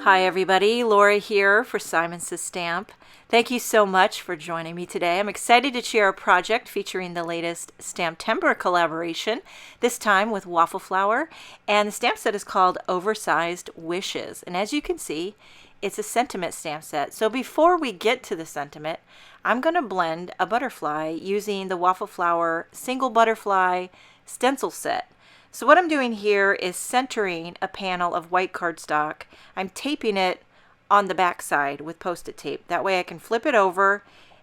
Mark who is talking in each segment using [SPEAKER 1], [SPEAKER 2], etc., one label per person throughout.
[SPEAKER 1] Hi everybody, Laura here for Simon Says Stamp. Thank you so much for joining me today. I'm excited to share a project featuring the latest STAMPtember collaboration, this time with Waffle Flower, and the stamp set is called Oversized Wishes. And as you can see, it's a sentiment stamp set. So before we get to the sentiment, I'm going to blend a butterfly using the Waffle Flower single butterfly stencil set. So what I'm doing here is centering a panel of white cardstock. I'm taping it on the back side with Post-it tape. That way I can flip it over,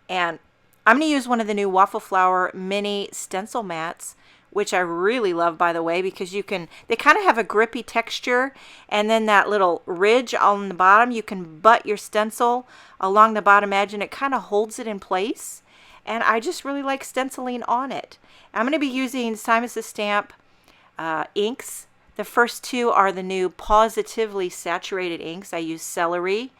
[SPEAKER 1] and I'm going to use one of the new Waffle Flower mini stencil mats, which I really love, by the way, because they kind of have a grippy texture, and then that little ridge on the bottom, you can butt your stencil along the bottom edge and it kind of holds it in place. And I just really like stenciling on it. I'm going to be using Simon Says Stamp inks. The first two are the new positively saturated inks. I use Celery,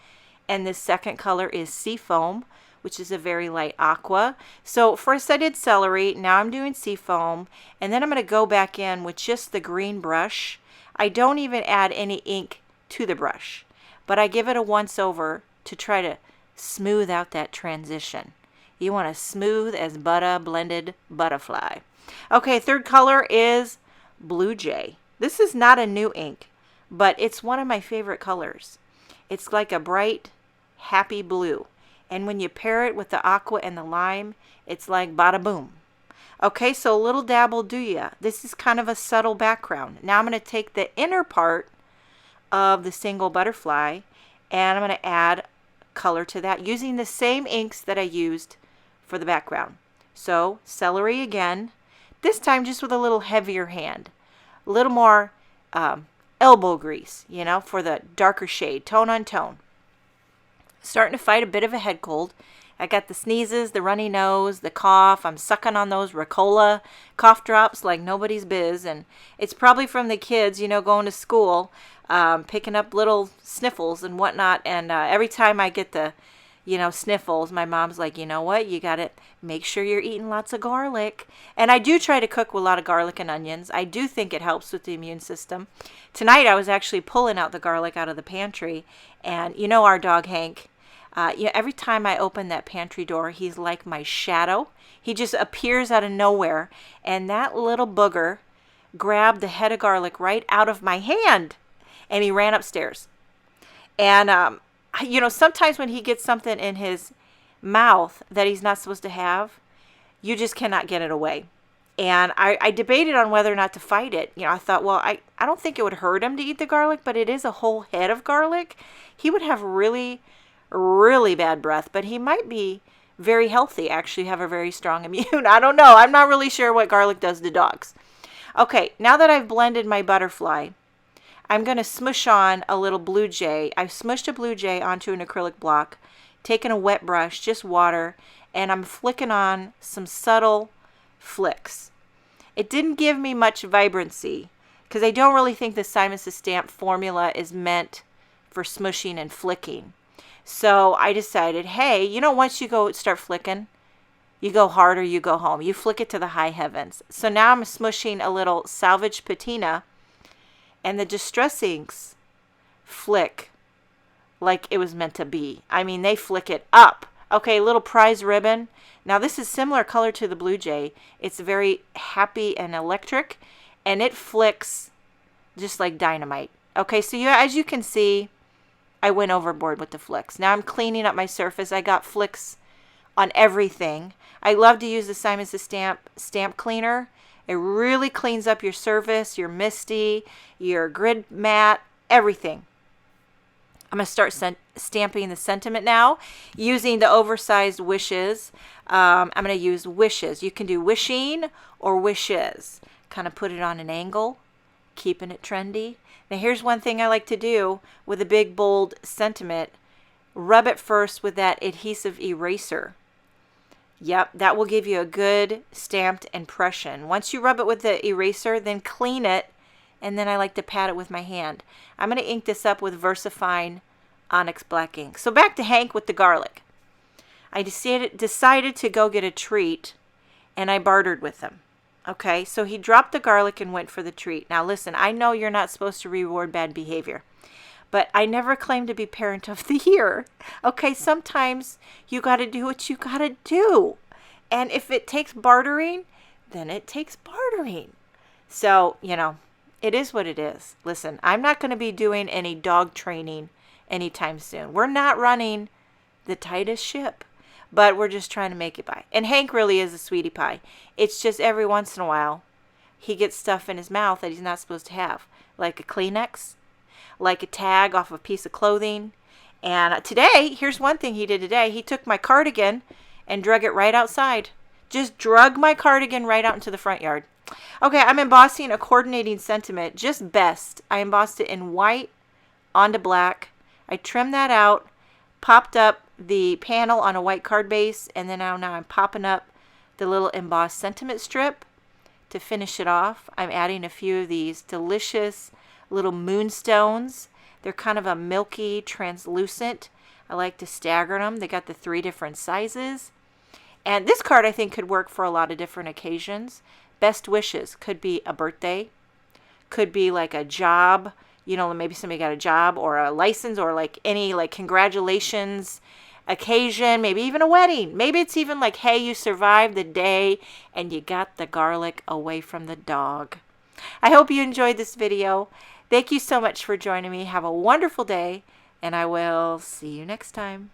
[SPEAKER 1] and this second color is Seafoam, which is a very light aqua. So first I did Celery, now I'm doing Seafoam, and then I'm going to go back in with just the green brush. I don't even add any ink to the brush, but I give it a once over to try to smooth out that transition. You want a smooth as butter blended butterfly. Okay, third color is Blue Jay. This is not a new ink, but it's one of my favorite colors. It's like a bright, happy blue. And when you pair it with the aqua and the lime, it's like bada boom. Okay, so a little dab will do ya. This is kind of a subtle background. Now I'm going to take the inner part of the single butterfly and I'm going to add color to that using the same inks that I used for the background. So Celery again, this time just with a little heavier hand. A little more elbow grease, for the darker shade, tone on tone. Starting to fight a bit of a head cold. I got the sneezes, the runny nose, the cough. I'm sucking on those Ricola cough drops like nobody's biz. And it's probably from the kids, going to school, picking up little sniffles and whatnot. And every time I get the sniffles, my mom's like, you know what, you got to make sure you're eating lots of garlic. And I do try to cook with a lot of garlic and onions. I do think it helps with the immune system. Tonight I was actually pulling out the garlic out of the pantry, and our dog Hank, every time I open that pantry door, he's like my shadow. He just appears out of nowhere, and that little booger grabbed the head of garlic right out of my hand, and he ran upstairs. And sometimes when he gets something in his mouth that he's not supposed to have, you just cannot get it away. And I debated on whether or not to fight it. I thought, well, I don't think it would hurt him to eat the garlic, but it is a whole head of garlic. He would have really, really bad breath, but he might be very healthy, actually have a very strong immune. I don't know. I'm not really sure what garlic does to dogs. Okay, now that I've blended my butterfly, I'm going to smush on a little Blue Jay. I've smushed a Blue Jay onto an acrylic block, taken a wet brush, just water, and I'm flicking on some subtle flicks. It didn't give me much vibrancy because I don't really think the Simon Says Stamp formula is meant for smushing and flicking. So I decided, hey, once you start flicking, you go hard or you go home. You flick it to the high heavens. So now I'm smushing a little Salvage Patina, and the Distress inks flick like it was meant to be. I mean, they flick it up. Okay, little prize ribbon. Now this is similar color to the Blue Jay. It's very happy and electric, and it flicks just like dynamite. Okay, so as you can see, I went overboard with the flicks. Now I'm cleaning up my surface. I got flicks on everything. I love to use the Simon Says Stamp cleaner. It really cleans up your surface, your MISTI, your grid mat, everything. I'm going to start stamping the sentiment now using the Oversized Wishes. I'm going to use Wishes. You can do wishing or wishes. Kind of put it on an angle, keeping it trendy. Now here's one thing I like to do with a big bold sentiment. Rub it first with that adhesive eraser. Yep, that will give you a good stamped impression. Once you rub it with the eraser, then clean it, and then I like to pat it with my hand. I'm going to ink this up with VersaFine Onyx Black ink. So back to Hank with the garlic. I decided to go get a treat, and I bartered with him. Okay, so he dropped the garlic and went for the treat. Now listen, I know you're not supposed to reward bad behavior, but I never claim to be Parent of the Year. Okay, sometimes you got to do what you got to do. And if it takes bartering, then it takes bartering. So, it is what it is. Listen, I'm not going to be doing any dog training anytime soon. We're not running the tightest ship, but we're just trying to make it by. And Hank really is a sweetie pie. It's just every once in a while, he gets stuff in his mouth that he's not supposed to have, like a Kleenex, like a tag off a piece of clothing. And today, here's one thing he did today. He took my cardigan and drug it right outside. Just drug my cardigan right out into the front yard. Okay, I'm embossing a coordinating sentiment, just best. I embossed it in white onto black. I trimmed that out, popped up the panel on a white card base, and then now I'm popping up the little embossed sentiment strip to finish it off. I'm adding a few of these delicious little moonstones. They're kind of a milky, translucent. I like to stagger them. They got the 3 different sizes. And this card, I think, could work for a lot of different occasions. Best wishes could be a birthday, could be like a job, maybe somebody got a job or a license, or like any congratulations occasion, maybe even a wedding. Maybe it's even like, hey, you survived the day and you got the garlic away from the dog. I hope you enjoyed this video. Thank you so much for joining me. Have a wonderful day, and I will see you next time.